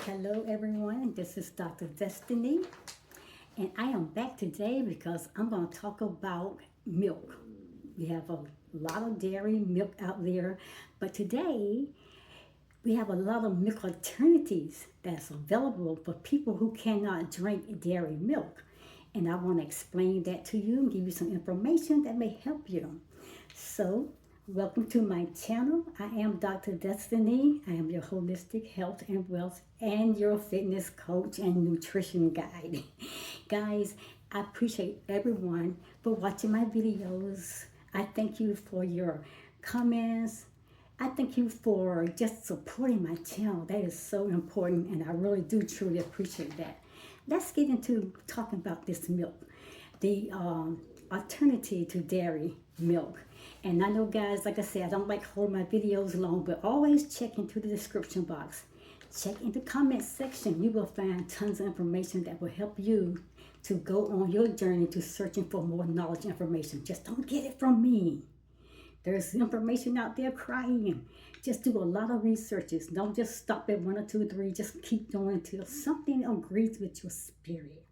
Hello, everyone. This is Dr. Destiny, and I am back today because I'm going to talk about milk. We have a lot of dairy milk out there, but today we have a lot of milk alternatives that's available for people who cannot drink dairy milk. And I want to explain that to you and give you some information that may help you. So, welcome to my channel. I am Dr. Destiny. I am your holistic health and wealth and your fitness coach and nutrition guide. Guys, I appreciate everyone for watching my videos. I thank you for your comments. I thank you for just supporting my channel. That is so important, and I really do truly appreciate that. Let's get into talking about this milk, the alternative to dairy milk. And I know, guys, like I said, I don't like holding my videos long, but always check into the description box. Check in the comment section. You will find tons of information that will help you to go on your journey to searching for more knowledge information. Just don't get it from me. There's information out there crying. Just do a lot of researches. Don't just stop at 1 or 2 or 3. Just keep going until something agrees with your spirit.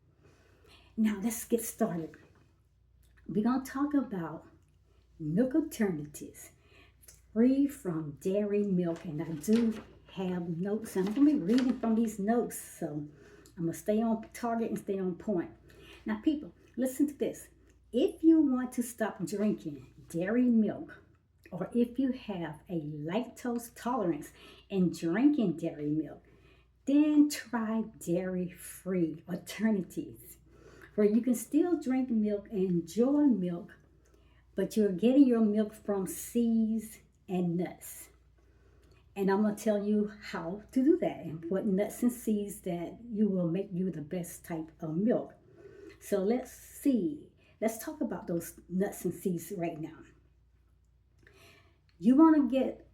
Now, let's get started. We're going to talk about milk alternatives free from dairy milk. And I do have notes. I'm going to be reading from these notes. So I'm going to stay on target and stay on point. Now, people, listen to this. If you want to stop drinking dairy milk, or if you have a lactose tolerance in drinking dairy milk, then try dairy-free alternatives where you can still drink milk and enjoy milk, but you're getting your milk from seeds and nuts. And I'm going to tell you how to do that and what nuts and seeds that you will make you the best type of milk. So let's see. Let's talk about those nuts and seeds right now. You want to get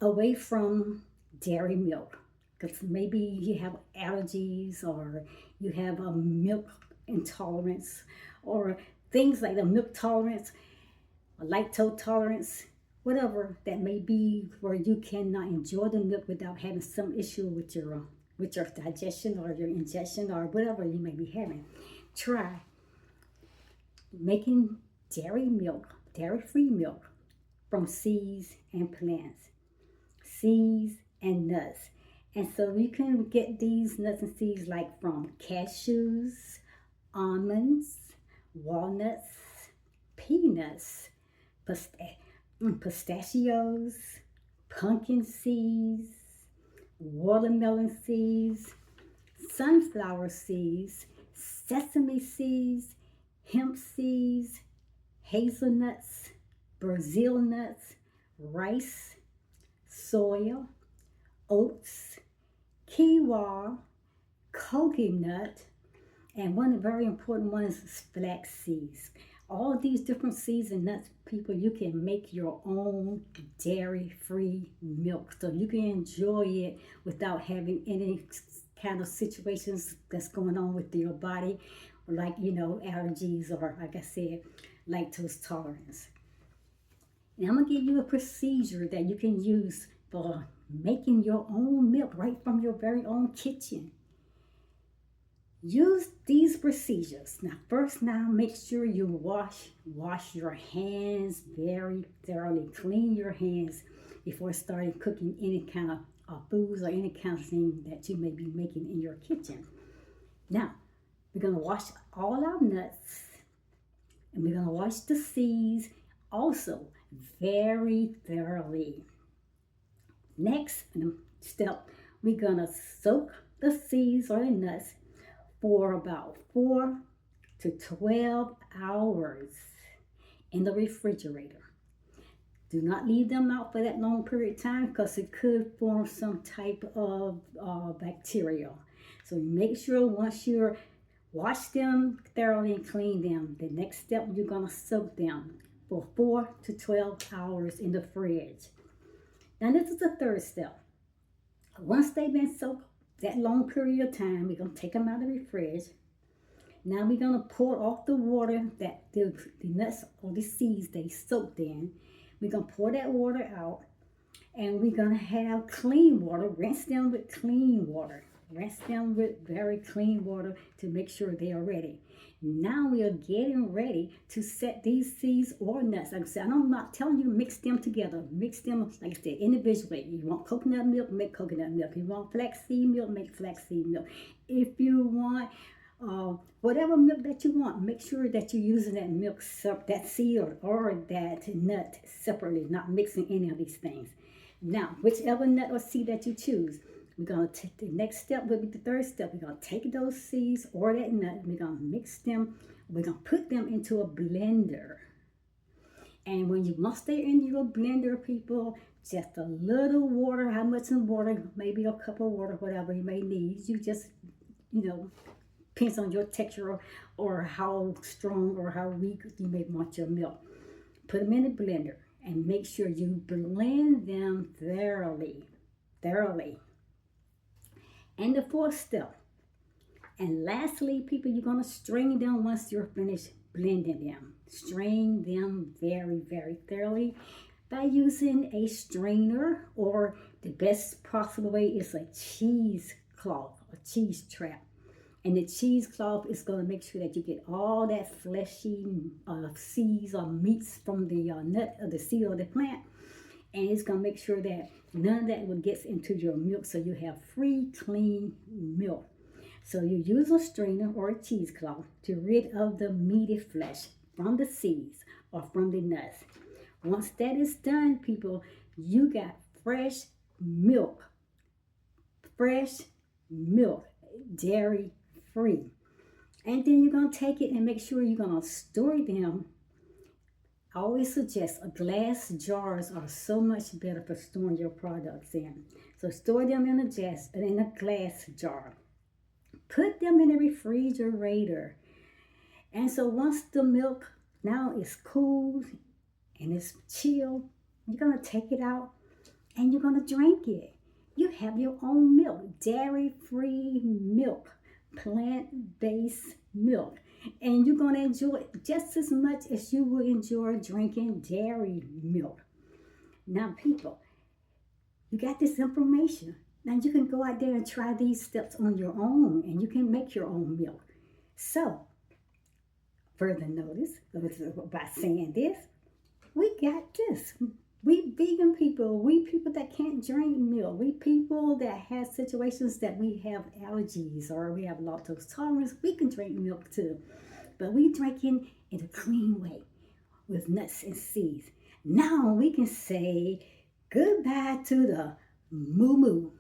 away from dairy milk because maybe you have allergies or you have a milk intolerance or things like a milk tolerance, a lactose tolerance, whatever that may be, where you cannot enjoy the milk without having some issue with your digestion or your ingestion or whatever you may be having. Try making dairy milk, dairy-free milk from seeds and plants, seeds and nuts. And so you can get these nuts and seeds like from cashews, almonds, walnuts, peanuts, pistachios, pumpkin seeds, watermelon seeds, sunflower seeds, sesame seeds, hemp seeds, hazelnuts, Brazil nuts, rice, soya, oats, quinoa, coconut, and one very important one is flax seeds. All of these different seeds and nuts, people, you can make your own dairy-free milk. So you can enjoy it without having any kind of situations that's going on with your body, like, allergies or, like I said, lactose tolerance. And I'm going to give you a procedure that you can use for making your own milk right from your very own kitchen. Use these procedures. Now make sure you wash your hands very thoroughly. Clean your hands before starting cooking any kind of foods or any kind of thing that you may be making in your kitchen. Now, we're going to wash all our nuts, and we're going to wash the seeds also very thoroughly. Next step, we're going to soak the seeds or the nuts for about 4 to 12 hours in the refrigerator. Do not leave them out for that long period of time because it could form some type of bacteria. So make sure once you wash them thoroughly and clean them, the next step, you're going to soak them for 4 to 12 hours in the fridge. Now this is the third step. Once they've been soaked that long period of time, we're going to take them out of the fridge. Now we're going to pour off the water that the nuts or the seeds they soaked in. We're going to pour that water out, and we're going to have clean water. Rinse them with clean water. Rinse them with very clean water to make sure they are ready. Now we are getting ready to set these seeds or nuts. Like I said, I'm not telling you to mix them together. Mix them, like I said, individually. You want coconut milk, make coconut milk. You want flaxseed milk, make flaxseed milk. If you want whatever milk that you want, make sure that you're using that milk, that seed or that nut separately, not mixing any of these things. Now, whichever nut or seed that you choose, we're going to take the next step, will be the third step. We're going to take those seeds or that nut, we're going to mix them, we're going to put them into a blender. And when you once they're in your blender, people, just a little water, how much in water, maybe a cup of water, whatever you may need. You just, depends on your texture or how strong or how weak you may want your milk. Put them in the blender and make sure you blend them thoroughly. And the fourth step. And lastly, people, you're going to strain them once you're finished blending them. Strain them very, very thoroughly by using a strainer, or the best possible way is a cheesecloth, a cheese trap. And the cheesecloth is going to make sure that you get all that fleshy seeds or meats from the nut or the seed or the plant. And it's going to make sure that none of that gets into your milk, so you have free, clean milk. So you use a strainer or a cheesecloth to rid of the meaty flesh from the seeds or from the nuts. Once that is done, people, you got fresh milk, dairy free. And then you're going to take it and make sure you're going to store them. I always suggest glass jars are so much better for storing your products in. So store them in a glass jar. Put them in a refrigerator. And so once the milk now is cooled and it's chilled, you're going to take it out and you're going to drink it. You have your own milk, dairy-free milk, plant-based milk. And you're going to enjoy it just as much as you would enjoy drinking dairy milk. Now, people, you got this information. Now, you can go out there and try these steps on your own, and you can make your own milk. So, further notice, by saying this, we got this. We vegan people, we people that can't drink milk, we people that have situations that we have allergies or we have lactose tolerance, we can drink milk too. But we drinking in a clean way with nuts and seeds. Now we can say goodbye to the moo-moo.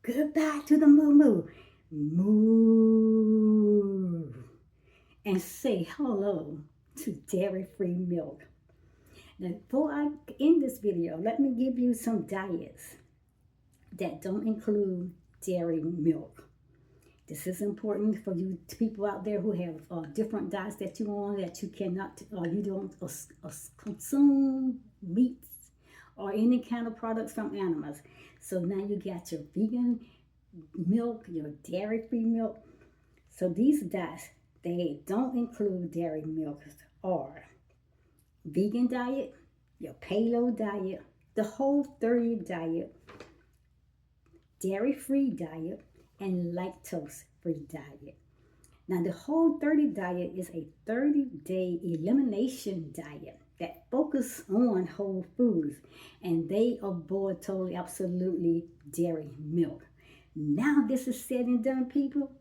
Goodbye to the moo-moo. Moo. And say hello to dairy-free milk. Now, before I end this video, let me give you some diets that don't include dairy milk. This is important for you people out there who have different diets that you on, that you cannot, you don't consume meats or any kind of products from animals. So now you got your vegan milk, your dairy-free milk. So these diets, they don't include dairy milk, or vegan diet, your paleo diet, the Whole30 diet, dairy-free diet, and lactose-free diet. Now, the Whole30 diet is a 30-day elimination diet that focuses on whole foods, and they avoid totally, absolutely dairy milk. Now, this is said and done, people.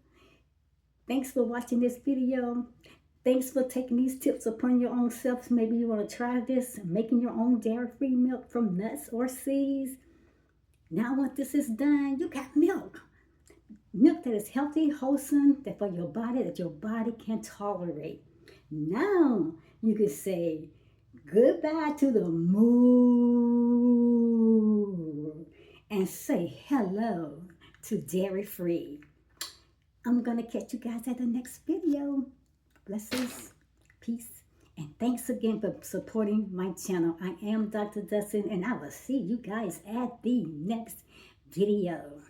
Thanks for watching this video. Thanks for taking these tips upon your own self. Maybe you want to try this, making your own dairy-free milk from nuts or seeds. Now, once this is done, you got milk. Milk that is healthy, wholesome, that for your body, that your body can tolerate. Now, you can say goodbye to the moo and say hello to dairy-free. I'm going to catch you guys at the next video. Blessings, peace, and thanks again for supporting my channel. I am Dr. Dustin, and I will see you guys at the next video.